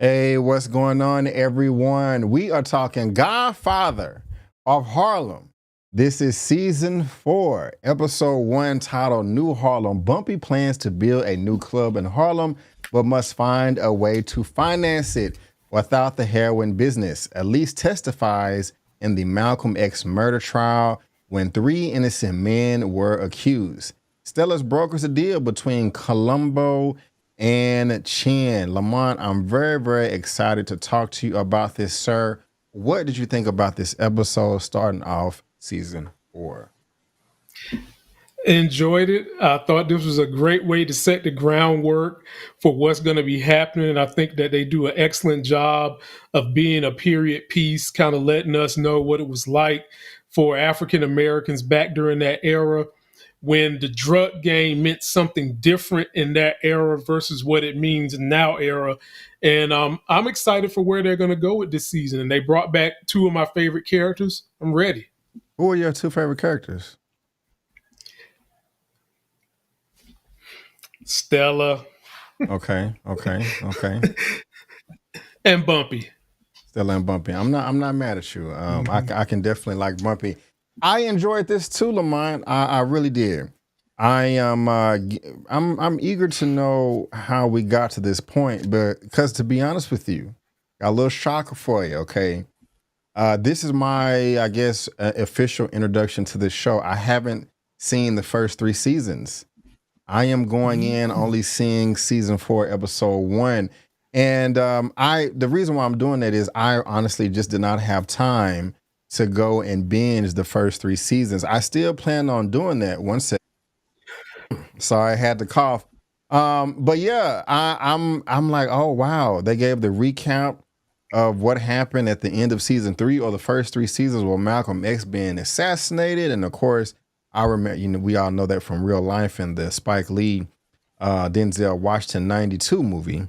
Hey, what's going on, everyone? We are talking Godfather of Harlem. This is season 4, episode 1, titled New Harlem. Bumpy plans to build a new club in Harlem, but must find a way to finance it without the heroin business. Elise testifies in the Malcolm X murder trial when 3 innocent men were accused. Stella's brokers a deal between Colombo and Chin. Lamont, I'm very, very excited to talk to you about this, sir. What did you think about this episode starting off season 4? Enjoyed it. I thought this was a great way to set the groundwork for what's going to be happening. I think that they do an excellent job of being a period piece, kind of letting us know what it was like for African Americans back during that era when the drug game meant something different in that era versus what it means in now era. And I'm excited for where they're going to go with this season. And they brought back 2 of my favorite characters. I'm ready. Who are your 2 favorite characters? Stella Okay. and Bumpy. Stella and Bumpy. I'm not mad at you. I can definitely like Bumpy. I enjoyed this too, Lamont. I really did. I am I'm eager to know how we got to this point, but because to be honest with you, got a little shocker for you. Okay, this is my, I guess, official introduction to this show. I haven't seen the first 3 seasons. I am going in only seeing season 4, episode 1. And the reason why I'm doing that is I honestly just did not have time to go and binge the first 3 seasons. I still plan on doing that once. Sorry, I had to cough. But yeah, I'm like, oh wow, they gave the recap of what happened at the end of season 3 or the first 3 seasons with Malcolm X being assassinated, and of course, I remember, we all know that from real life in the Spike Lee, Denzel Washington '92 movie.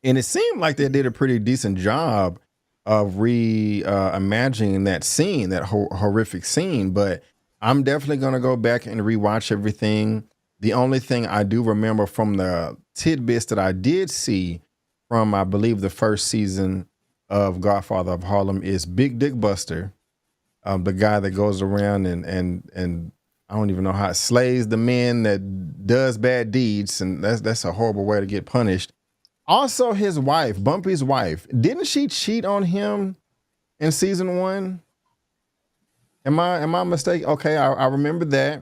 And it seemed like they did a pretty decent job of reimagining that scene, that horrific scene. But I'm definitely going to go back and rewatch everything. The only thing I do remember from the tidbits that I did see from, I believe, the first season of Godfather of Harlem is Big Dick Buster, the guy that goes around and I don't even know how it slays the men that does bad deeds, and that's a horrible way to get punished. Also, his wife, Bumpy's wife, didn't she cheat on him in season 1? Am I mistaken? Okay, I remember that.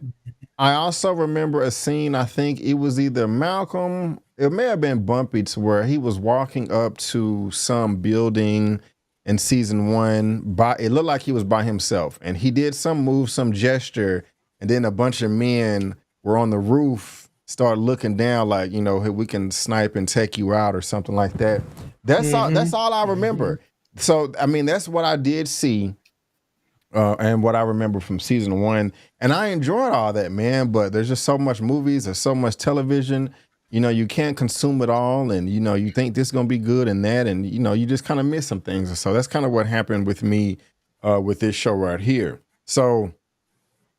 I also remember a scene, I think it was either Malcolm, it may have been Bumpy, to where he was walking up to some building in season 1. It looked like he was by himself, and he did some move, some gesture, and then a bunch of men were on the roof, start looking down like, hey, we can snipe and take you out or something like that. That's all I remember. So, I mean, that's what I did see and what I remember from season 1. And I enjoyed all that, man, but there's just so much movies, there's so much television, you can't consume it all. And, you think this is going to be good and that, and, you just kind of miss some things. So that's kind of what happened with me with this show right here. So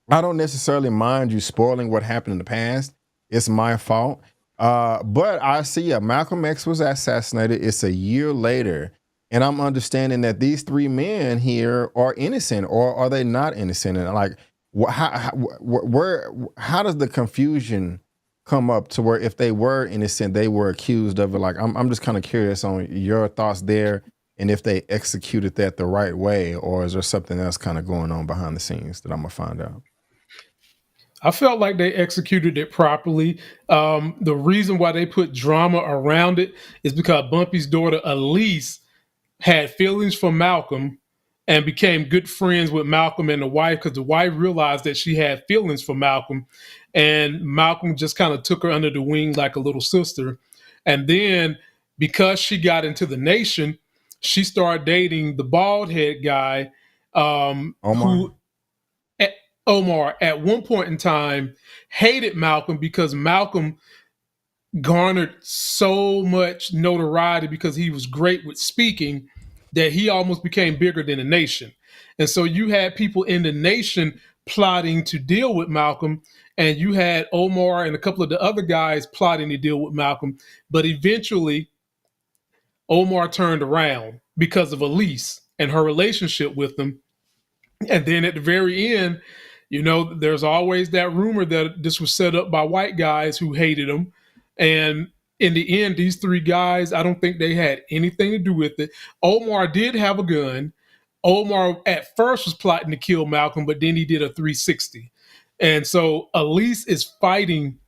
I don't necessarily mind you spoiling what happened in the past. It's my fault. But I see Malcolm X was assassinated. It's a year later. And I'm understanding that these 3 men here are innocent, or are they not innocent? And like, how does the confusion come up to where if they were innocent, they were accused of it? Like, I'm just kind of curious on your thoughts there, and if they executed that the right way, or is there something else kind of going on behind the scenes that I'm gonna find out? I felt like they executed it properly. The reason why they put drama around it is because Bumpy's daughter, Elise, had feelings for Malcolm and became good friends with Malcolm and the wife, because the wife realized that she had feelings for Malcolm, and Malcolm just kind of took her under the wing like a little sister. And then because she got into the nation, she started dating the bald head guy, who Omar, at one point in time, hated Malcolm because Malcolm garnered so much notoriety because he was great with speaking that he almost became bigger than the nation. And so you had people in the nation plotting to deal with Malcolm, and you had Omar and a couple of the other guys plotting to deal with Malcolm. But eventually, Omar turned around because of Elise and her relationship with him. And then at the very end, there's always that rumor that this was set up by white guys who hated him. And in the end, these three guys, I don't think they had anything to do with it. Omar did have a gun. Omar at first was plotting to kill Malcolm, but then he did a 360. And so Elise is fighting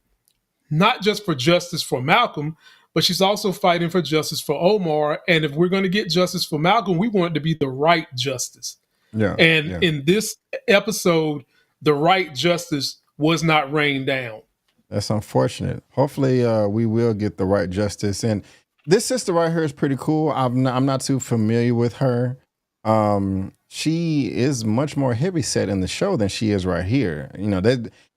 not just for justice for Malcolm, but she's also fighting for justice for Omar. And if we're going to get justice for Malcolm, we want it to be the right justice. Yeah. And in this episode, the right justice was not rained down. That's unfortunate. Hopefully, we will get the right justice. And this sister right here is pretty cool. I'm not too familiar with her. She is much more heavyset in the show than she is right here.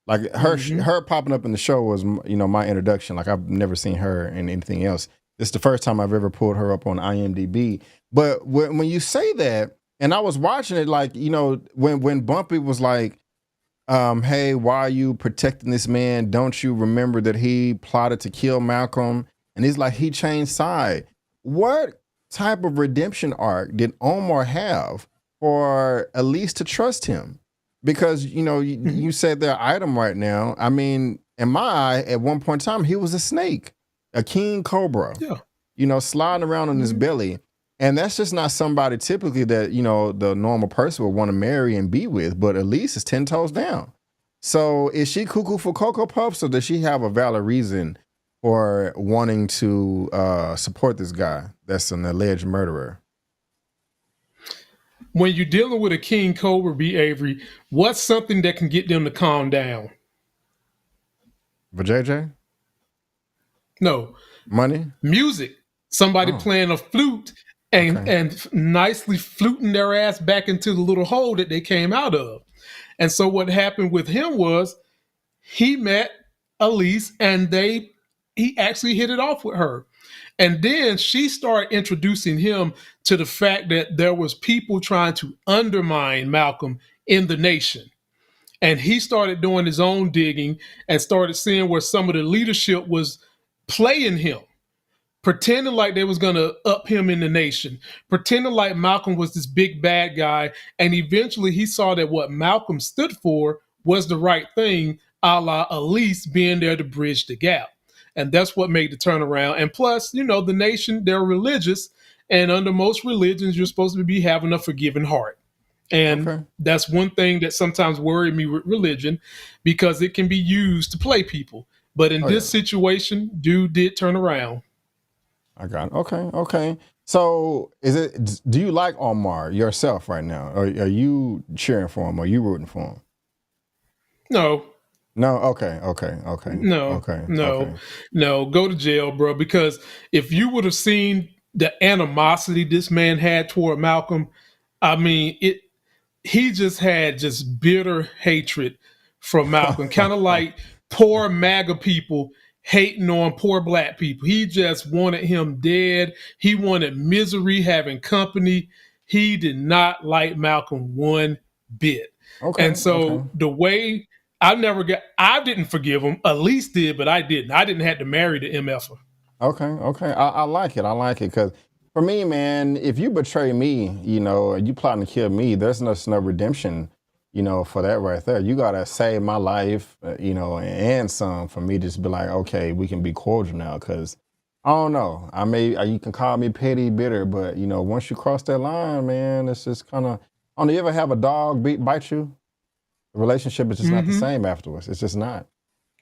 Her popping up in the show was, my introduction. Like, I've never seen her in anything else. This is the first time I've ever pulled her up on IMDb. But when you say that, and I was watching it, like, when Bumpy was like, hey, why are you protecting this man? Don't you remember that he plotted to kill Malcolm? And he's like, he changed side. What type of redemption arc did Omar have for Elise to trust him? Because, you said their item right now. I mean, in my eye, at one point in time, he was a snake, a king cobra, sliding around on his belly. And that's just not somebody typically that, the normal person would want to marry and be with. But Elise is 10 toes down. So is she cuckoo for Cocoa Puffs, or does she have a valid reason for wanting to support this guy that's an alleged murderer? When you're dealing with a king cobra, B. Avery, what's something that can get them to calm down? JJ? No. Money? Music. Somebody playing a flute and nicely fluting their ass back into the little hole that they came out of. And so what happened with him was he met Elise and he actually hit it off with her. And then she started introducing him to the fact that there was people trying to undermine Malcolm in the nation. And he started doing his own digging and started seeing where some of the leadership was playing him, pretending like they was going to up him in the nation, pretending like Malcolm was this big bad guy. And eventually he saw that what Malcolm stood for was the right thing, a la Elise being there to bridge the gap. And that's what made the turnaround. And plus, the nation, they're religious. And under most religions, you're supposed to be having a forgiving heart. And that's one thing that sometimes worried me with religion, because it can be used to play people. But in this situation, dude did turn around. I got it. Okay. So do you like Omar yourself right now? Or are you cheering for him? Are you rooting for him? No. Okay. No, go to jail, bro. Because if you would have seen the animosity this man had toward Malcolm, I mean, he just had bitter hatred for Malcolm, kind of like poor MAGA people hating on poor black people. He just wanted him dead. He wanted misery having company. He did not like Malcolm one bit. And so the way I didn't forgive him. Elise did, but I didn't. I didn't have to marry the MFer. Okay. I like it. Because for me, man, if you betray me, and you plotting to kill me, there's no redemption, for that right there. You got to save my life, and some for me to just be like, okay, we can be cordial now. Because I don't know. You can call me petty, bitter, but, once you cross that line, man, it's just kind of, you ever have a dog bite you? The relationship is just not the same afterwards. It's just not,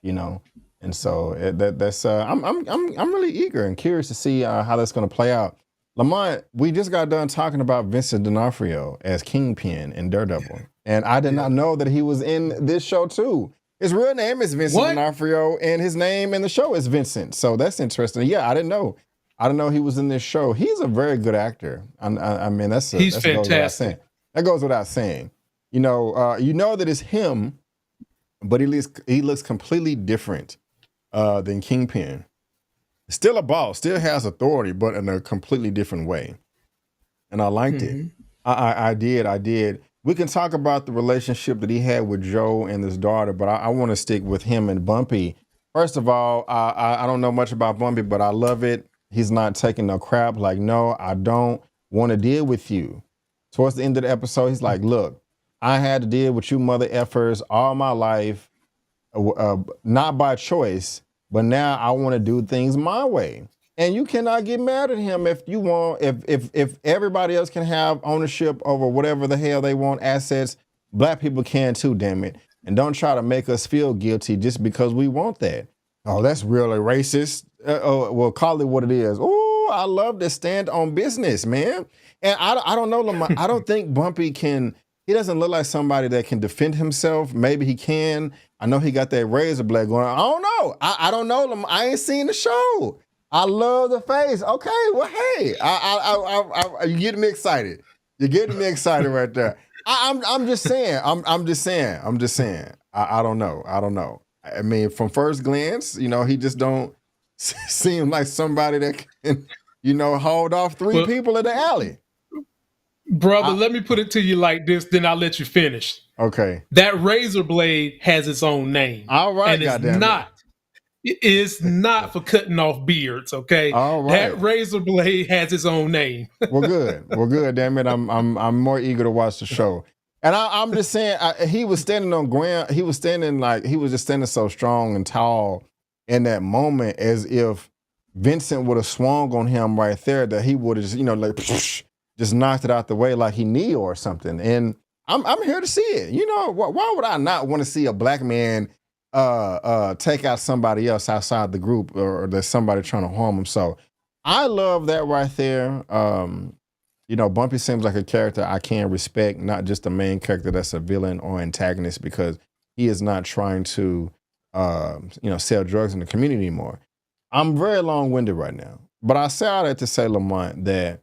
And so that's I'm really eager and curious to see how that's going to play out. Lamont, we just got done talking about Vincent D'Onofrio as Kingpin in Daredevil, and I did not know that he was in this show too. His real name is Vincent D'Onofrio, and his name in the show is Vincent. So that's interesting. Yeah, I didn't know. I didn't know he was in this show. He's a very good actor. I mean, he's fantastic. That goes without saying. You know that it's him, but he looks completely different than Kingpin. Still a boss, still has authority, but in a completely different way. And I liked it. I did. We can talk about the relationship that he had with Joe and his daughter, but I want to stick with him and Bumpy. First of all, I don't know much about Bumpy, but I love it. He's not taking no crap. Like, no, I don't want to deal with you. Towards the end of the episode, he's like, look, I had to deal with you mother effers all my life, not by choice, but now I want to do things my way. And you cannot get mad at him if you want, if everybody else can have ownership over whatever the hell they want, assets, black people can too, damn it. And don't try to make us feel guilty just because we want that. Oh, that's really racist. Well, call it what it is. Oh, I love to stand on business, man. And I don't know, Lamont. I don't think Bumpy can. He doesn't look like somebody that can defend himself. Maybe he can. I know he got that razor blade going on. I don't know. I don't know, Lamont. I ain't seen the show. I love the face. Okay, well, hey, you're getting me excited. You're getting me excited right there. I'm just saying. I'm just saying. I don't know. I mean, from first glance, he just don't seem like somebody that can, hold off three people in the alley. Brother, let me put it to you like this, then I'll let you finish. Okay. That razor blade has its own name. All right, and it's not for cutting off beards, okay? All right. That razor blade has its own name. Well, good. Damn it, I'm more eager to watch the show. And I'm just saying, he was standing on ground. He was just standing so strong and tall in that moment, as if Vincent would have swung on him right there, that he would have just, just knocked it out the way like he Neo or something. And I'm here to see it. Why would I not want to see a black man take out somebody else outside the group, or there's somebody trying to harm him? So I love that right there. Bumpy seems like a character I can respect, not just the main character that's a villain or antagonist, because he is not trying to, sell drugs in the community anymore. I'm very long-winded right now, but I say all that to say, Lamont, that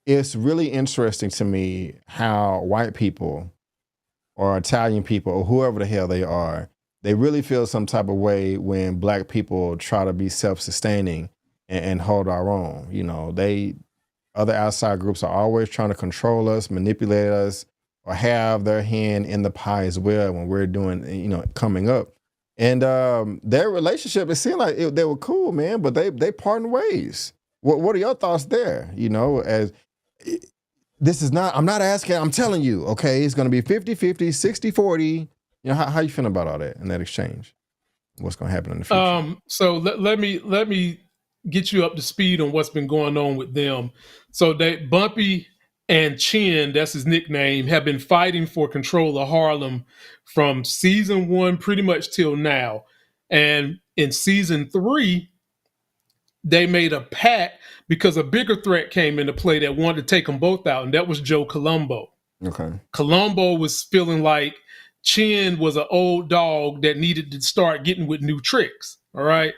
it's really interesting to me how white people or Italian people or whoever the hell they are, they really feel some type of way when black people try to be self-sustaining and hold our own. Other outside groups are always trying to control us, manipulate us, or have their hand in the pie as well when we're doing, coming up. And their relationship, it seemed like they were cool, man, but they parting ways. What are your thoughts there? As this is not, I'm not asking, I'm telling you, okay, it's going to be 50-50, 60-40. How you feeling about all that in that exchange? What's going to happen in the future? So let me get you up to speed on what's been going on with them. So Bumpy and Chin, that's his nickname, have been fighting for control of Harlem from season 1 pretty much till now. And in season 3, they made a pact because a bigger threat came into play that wanted to take them both out, and that was Joe Colombo. Okay. Colombo was feeling like Chin was an old dog that needed to start getting with new tricks. All right.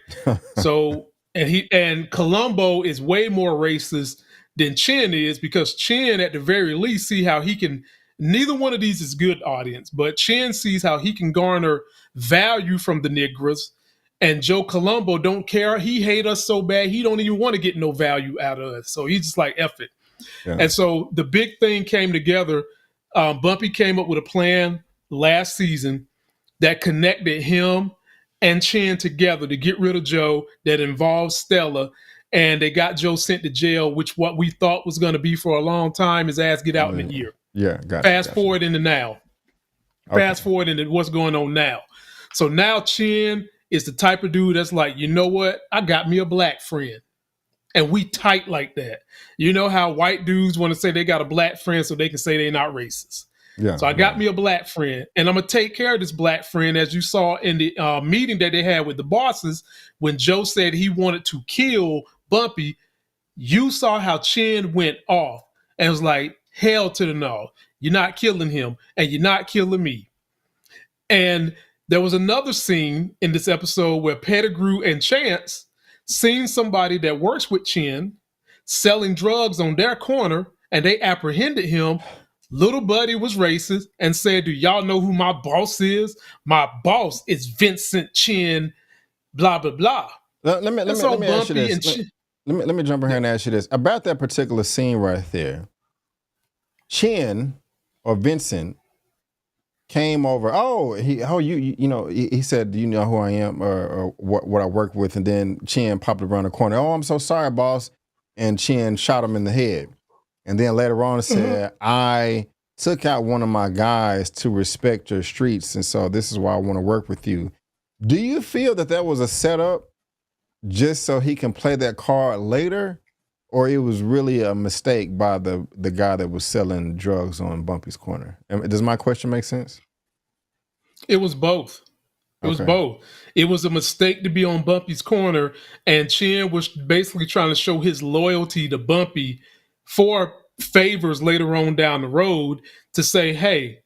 So and Colombo is way more racist than Chin is, because Chin at the very least see how he can, neither one of these is good audience, but Chin sees how he can garner value from the Negras, and Joe Colombo don't care. He hate us so bad he don't even want to get no value out of us. So he's just like, F it. Yeah. And so the big thing came together. Bumpy came up with a plan last season that connected him and Chin together to get rid of Joe, that involved Stella, and they got Joe sent to jail, which what we thought was going to be for a long time, his ass get out in a year. Yeah, Fast forward into now. Okay. Fast forward into what's going on now. So now Chin is the type of dude that's like, you know what? I got me a black friend. And we tight like that. You know how white dudes want to say they got a black friend so they can say they're not racist. Yeah, so I got me a black friend, and I'm going to take care of this black friend, as you saw in the meeting that they had with the bosses when Joe said he wanted to kill Bumpy. You saw how Chin went off and was like, hell to the no. You're not killing him, and you're not killing me. And there was another scene in this episode where Pettigrew and Chance seen somebody that works with Chin selling drugs on their corner, and they apprehended him. Little buddy was racist and said, do y'all know who my boss is? My boss is Vincent Chin, blah, blah, blah. Let me ask you this. Let me jump in here and ask you this. About that particular scene right there, Chin or Vincent came over. He said, "Do you know who I am or what I work with?" And then Chin popped around the corner. "Oh, I'm so sorry, boss." And Chin shot him in the head. And then later on said, "I took out one of my guys to respect your streets, and so this is why I want to work with you." Do you feel that was a setup just so he can play that card later, or it was really a mistake by the guy that was selling drugs on Bumpy's corner? Does my question make sense? It was both. It was both. It was a mistake to be on Bumpy's corner, and Chin was basically trying to show his loyalty to Bumpy for favors later on down the road to say, hey,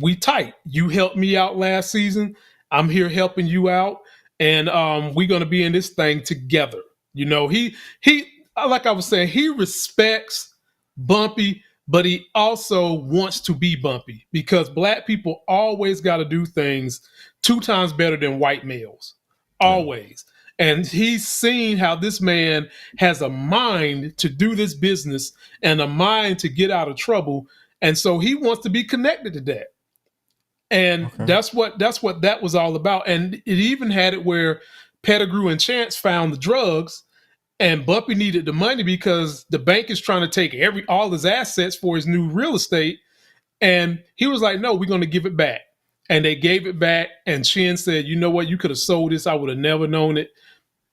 we tight. You helped me out last season. I'm here helping you out, and we're going to be in this thing together. You know, he like I was saying, he respects Bumpy, but he also wants to be Bumpy because black people always got to do things 2 times better than white males. Always. And he's seen how this man has a mind to do this business and a mind to get out of trouble. And so he wants to be connected to that. And that's what that was all about. And it even had it where Pettigrew and Chance found the drugs, and Bumpy needed the money because the bank is trying to take all his assets for his new real estate. And he was like, no, we're going to give it back. And they gave it back. And Chin said, you know what? You could have sold this. I would have never known it.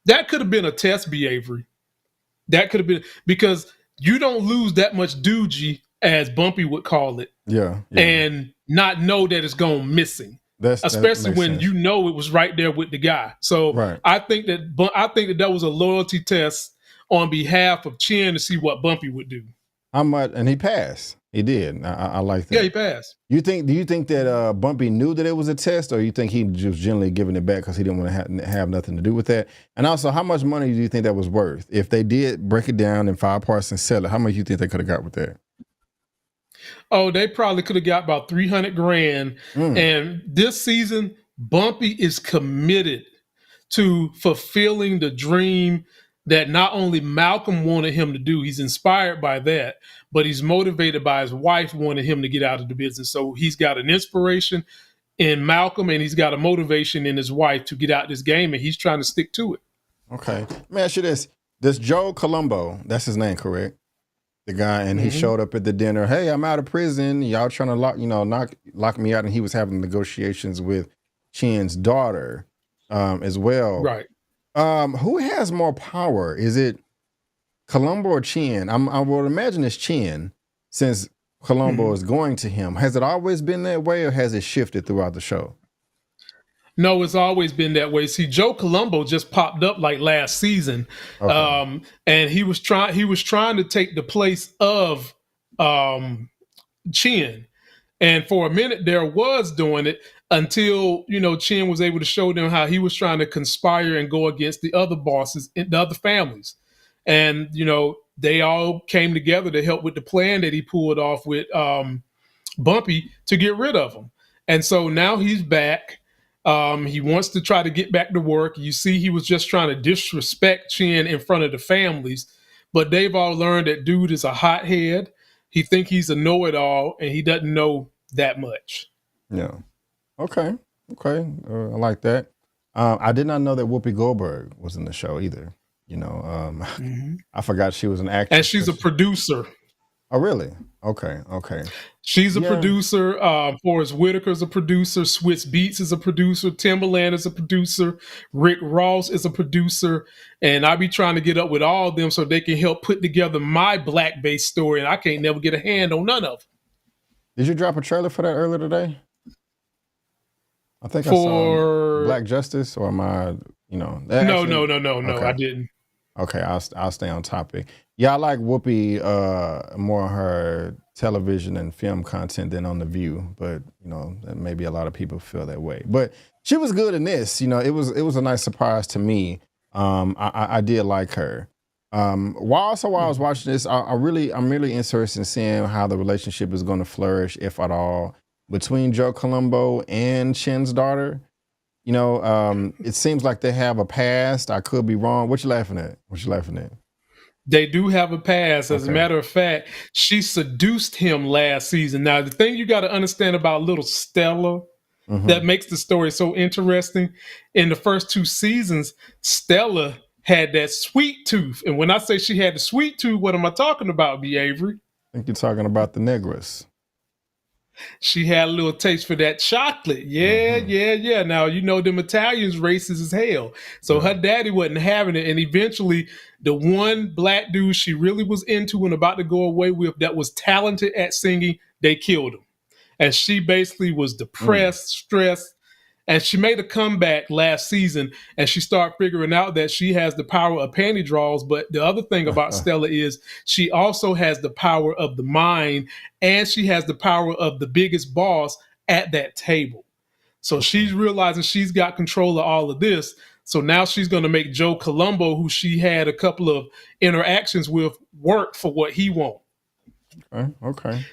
That could have been a test, B. Avery. That could have been, because you don't lose that much doogie, as Bumpy would call it. Yeah. And not know that it's gone missing. Especially when sense. You know it was right there with the guy. So I think that was a loyalty test on behalf of Chin to see what Bumpy would do. How much? And he passed. He did. I like that. Yeah, he passed. Do you think that Bumpy knew that it was a test, or you think he just generally giving it back because he didn't want to have nothing to do with that? And also, how much money do you think that was worth? If they did break it down in 5 parts and sell it, how much do you think they could have got with that? Oh, they probably could have got about $300,000. And this season, Bumpy is committed to fulfilling the dream that not only Malcolm wanted him to do, he's inspired by that, but he's motivated by his wife wanting him to get out of the business. So he's got an inspiration in Malcolm, and he's got a motivation in his wife to get out this game, and he's trying to stick to it. Okay. Let me ask you this. Does Joe Colombo, that's his name, correct? The guy, and he showed up at the dinner. Hey, I'm out of prison. Y'all trying to lock me out, and he was having negotiations with Chin's daughter as well. Right. Who has more power? Is it Colombo or Chin? I would imagine it's Chin, since Colombo is going to him. Has it always been that way, or has it shifted throughout the show? No, it's always been that way. See, Joe Colombo just popped up like last season, and he was trying to take the place of Chin, and for a minute there was doing it until Chin was able to show them how he was trying to conspire and go against the other bosses and the other families, and they all came together to help with the plan that he pulled off with Bumpy to get rid of him, and so now he's back. He wants to try to get back to work. You see, he was just trying to disrespect Chin in front of the families, but they've all learned that dude is a hothead. He think he's a know-it-all, and he doesn't know that much. Yeah. Okay. I like that. I did not know that Whoopi Goldberg was in the show either. I forgot she was an actress. And she's a producer. Oh, really? Okay. She's a producer. Forrest Whitaker's a producer. Swiss Beats is a producer. Timberland is a producer. Rick Ross is a producer. And I be trying to get up with all of them so they can help put together my black-based story, and I can't never get a hand on none of them. Did you drop a trailer for that earlier today? I think I saw Black Justice, or am I, No, okay. I didn't. Okay, I'll stay on topic. Yeah, I like Whoopi more on her television and film content than on The View, but maybe a lot of people feel that way. But she was good in this. It was a nice surprise to me. I did like her. While I was watching this, I'm really interested in seeing how the relationship is going to flourish, if at all, between Joe Colombo and Chin's daughter. It seems like they have a past. I could be wrong. What you laughing at? They do have a past. As a Okay. matter of fact, she seduced him last season. Now, the thing you got to understand about little Stella that Mm-hmm. makes the story so interesting, in the first 2 seasons, Stella had that sweet tooth. And when I say she had the sweet tooth, what am I talking about, B. Avery? I think you're talking about the Negress. She had a little taste for that chocolate. Yeah, Mm-hmm. yeah, yeah. Now, you know, them Italians racist as hell. So Yeah. her daddy wasn't having it. And eventually, the one black dude she really was into and about to go away with that was talented at singing, they killed him. And she basically was Mm. depressed, stressed, and she made a comeback last season, and she started figuring out that she has the power of panty draws. But the other thing about Stella is she also has the power of the mind, and she has the power of the biggest boss at that table. So Okay. she's realizing she's got control of all of this. So now she's going to make Joe Colombo, who she had a couple of interactions with, work for what he wants. Okay. Okay.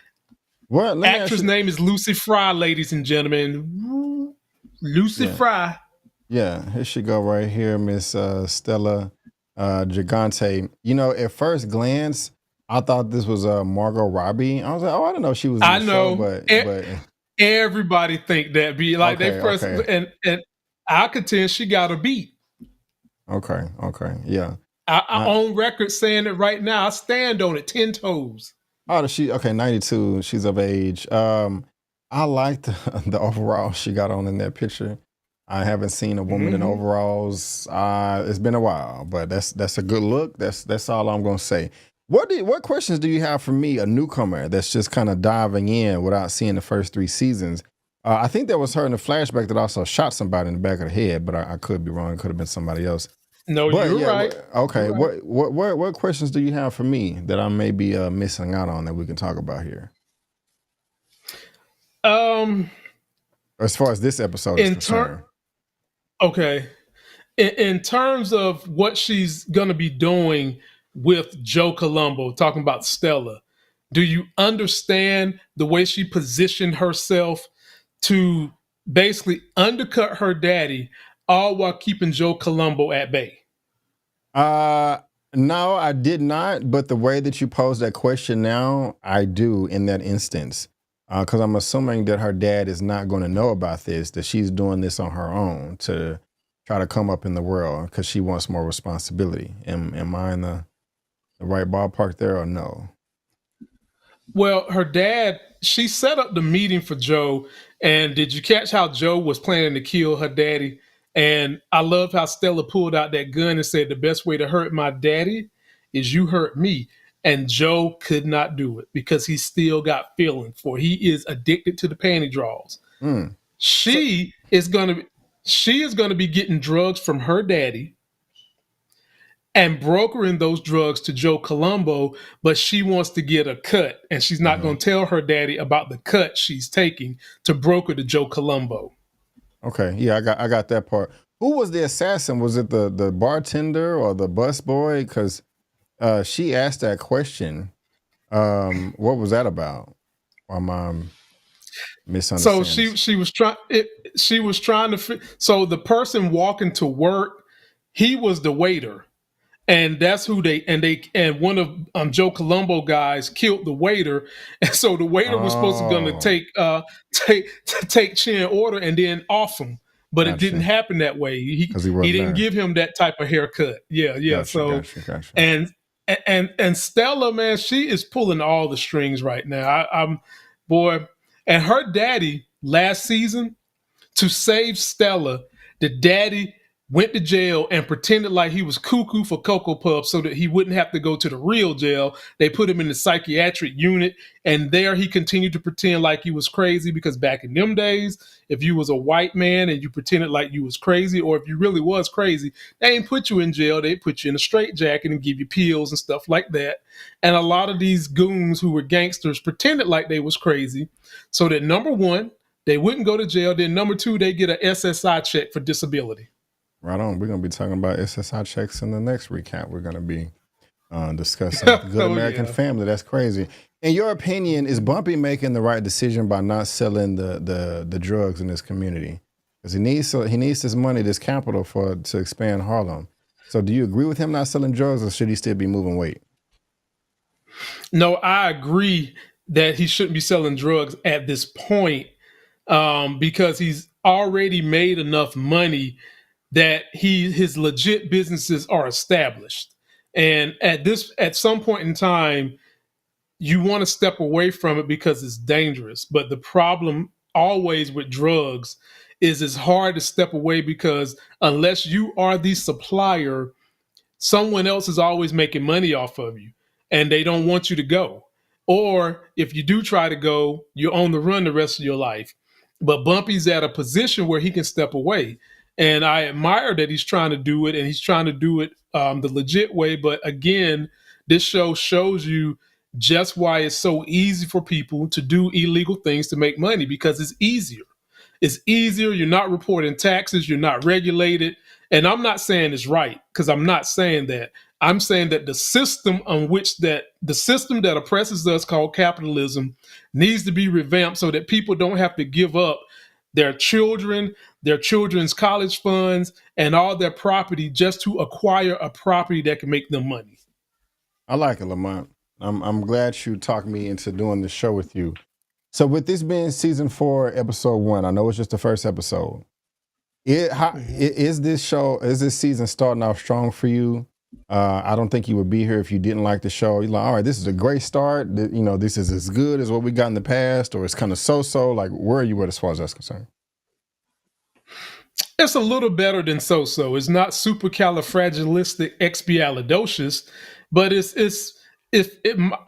Well, let me ask Actress you. name is Lucy Fry, ladies and gentlemen. Lucy Yeah. Fry. Yeah. Here she go right here, Miss Stella Gigante. You know, at first glance, I thought this was Margot Robbie. I was like, oh, I didn't know she was in I the show, know. but Everybody think that be like they okay, first okay, and I contend she got a beat. okay, okay. Yeah. I I, own record saying it right now. I stand on it 10 toes. oh, she okay, 92. She's of age. I like the overall she got on in that picture. I haven't seen a woman in Mm-hmm. overalls. It's been a while, but that's a good look. That's all I'm gonna say. What questions do you have for me, a newcomer that's just kind of diving in without seeing the first 3 seasons? I think that was her in the flashback that also shot somebody in the back of the head, but I could be wrong. It could have been somebody else. No, But you're yeah, right. okay. You're right. What questions do you have for me that I may be missing out on that we can talk about here, Um, as far as this episode is in turn, concerned? okay. In terms of what she's gonna be doing with Joe Colombo, talking about Stella, do you understand the way she positioned herself to basically undercut her daddy, all while keeping Joe Colombo at bay? Uh, no, I did not. But the way that you pose that question now, I do in that instance, because I'm assuming that her dad is not going to know about this. That she's doing this on her own to try to come up in the world because she wants more responsibility. Am I in the right ballpark there or no? Well, her dad, she set up the meeting for Joe. And did you catch how Joe was planning to kill her daddy? And I love how Stella pulled out that gun and said, the best way to hurt my daddy is you hurt me. And Joe could not do it because he still got feelings for he is addicted to the panty draws. Mm. So She is gonna be getting drugs from her daddy and brokering those drugs to Joe Colombo, but she wants to get a cut, and she's not uh going to tell her daddy about the cut she's taking to broker to Joe Colombo. okay, yeah, I got that part. Who was the assassin? Was it the bartender or the busboy? Because she asked that question. What was that about? Or am I So misunderstanding? she was trying to. So the person walking to work, he was the waiter. And that's who and one of Joe Colombo guys killed the waiter, and so the waiter was supposed to gonna Oh, take Chin order and then off him, but it didn't gotcha. happen that way. He Because he he wasn't didn't there. give him that type of haircut. Yeah, yeah. Gotcha, So gotcha, gotcha. and and Stella, man, she is pulling all the strings right now. I'm boy, and her daddy last season to save Stella, the daddy went to jail and pretended like he was cuckoo for Cocoa Puffs so that he wouldn't have to go to the real jail. They put him in the psychiatric unit, and there he continued to pretend like he was crazy because back in them days, if you was a white man and you pretended like you was crazy, or if you really was crazy, they ain't put you in jail. They put you in a straitjacket and give you pills and stuff like that. And a lot of these goons who were gangsters pretended like they was crazy so that number one, they wouldn't go to jail. Then number two, they get a SSI check for disability. Right on. We're gonna be talking about SSI checks in the next recap. We're gonna be discussing Good Oh American yeah. Family. That's crazy. In your opinion, is Bumpy making the right decision by not selling the drugs in this community? Because he needs this money, this capital to expand Harlem. So do you agree with him not selling drugs, or should he still be moving weight? No, I agree that he shouldn't be selling drugs at this point, because he's already made enough money that his legit businesses are established. And at some point in time, you want to step away from it because it's dangerous. But the problem always with drugs is it's hard to step away, because unless you are the supplier, someone else is always making money off of you and they don't want you to go. Or if you do try to go, you're on the run the rest of your life. But Bumpy's at a position where he can step away. And I admire that he's trying to do it, and he's trying to do it the legit way. But again, this show shows you just why it's so easy for people to do illegal things to make money, because it's easier. It's easier. You're not reporting taxes. You're not regulated. And I'm not saying it's right, because I'm not saying that. I'm saying that the system that oppresses us, called capitalism, needs to be revamped so that people don't have to give up their children, their children's college funds, and all their property just to acquire a property that can make them money. I like it, Lamont. I'm glad you talked me into doing this show with you. So with this being season 4, episode 1, I know it's just the first episode. Is this season starting off strong for you? I don't think you would be here if you didn't like the show. You're like, all right, this is a great start. This is as good as what we got in the past, or it's kind of so-so. Like, where are you at as far as that's concerned? It's a little better than so-so. It's not supercalifragilisticexpialidocious, but I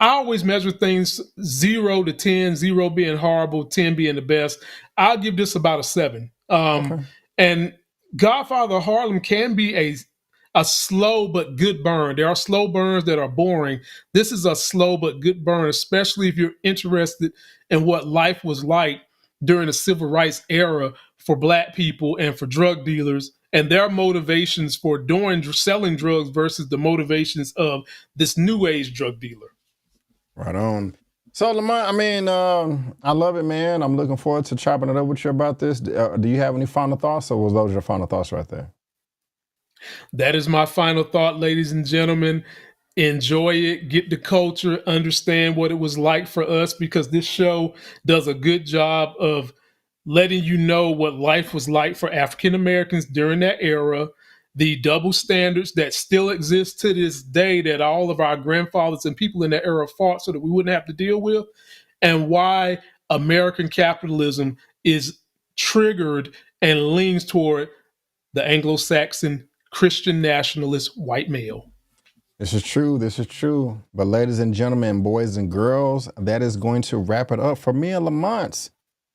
always measure things 0 to 10, 0 being horrible, 10 being the best. I'll give this about a 7. Okay. And Godfather of Harlem can be a slow but good burn. There are slow burns that are boring. This is a slow but good burn, especially if you're interested in what life was like during the civil rights era for Black people and for drug dealers, and their motivations for selling drugs versus the motivations of this new age drug dealer. Right on. So, Lamont, I love it, man. I'm looking forward to chopping it up with you about this. Do you have any final thoughts, or was those your final thoughts right there? That is my final thought, ladies and gentlemen. Enjoy it, get the culture, understand what it was like for us, because this show does a good job of letting you know what life was like for African Americans during that era, the double standards that still exist to this day that all of our grandfathers and people in that era fought so that we wouldn't have to deal with, and why American capitalism is triggered and leans toward the Anglo-Saxon Christian nationalist white male. This is true. But ladies and gentlemen, boys and girls, that is going to wrap it up for me and Lamont's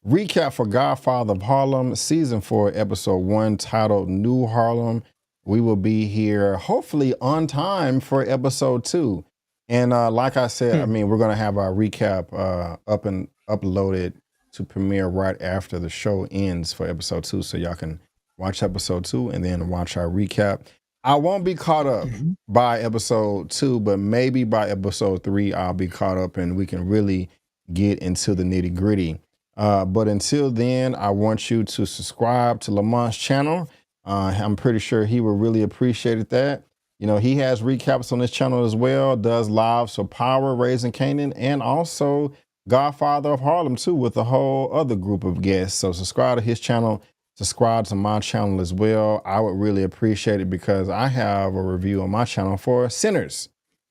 recap for Godfather of Harlem, season 4, episode 1, titled New Harlem. We will be here hopefully on time for episode 2. And like I said, we're going to have our recap up and uploaded to premiere right after the show ends for episode 2. So y'all can watch episode 2 and then watch our recap. I won't be caught up by episode 2, but maybe by episode 3, I'll be caught up and we can really get into the nitty gritty. But until then, I want you to subscribe to Lamont's channel. I'm pretty sure he will really appreciate that. He has recaps on his channel as well, does lives for Power, Raising Canaan, and also Godfather of Harlem too, with a whole other group of guests. So subscribe to his channel, subscribe to my channel as well. I would really appreciate it, because I have a review on my channel for Sinners,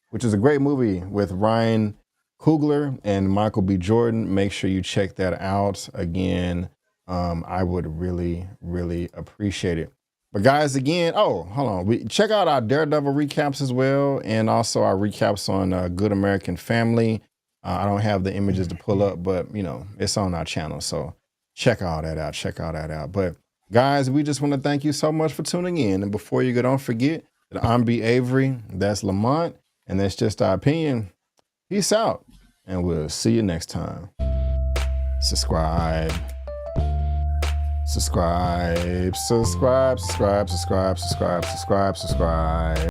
which is a great movie with Ryan Coogler and Michael B. Jordan. Make sure you check that out. Again, I would really, really appreciate it. But guys, again, hold on. Check out our Daredevil recaps as well, and also our recaps on Good American Family. I don't have the images to pull up, but it's on our channel. So check all that out. But guys, we just want to thank you so much for tuning in. And before you go, don't forget that I'm B. Avery, that's Lamont, and that's just our opinion. Peace out, and we'll see you next time. Subscribe.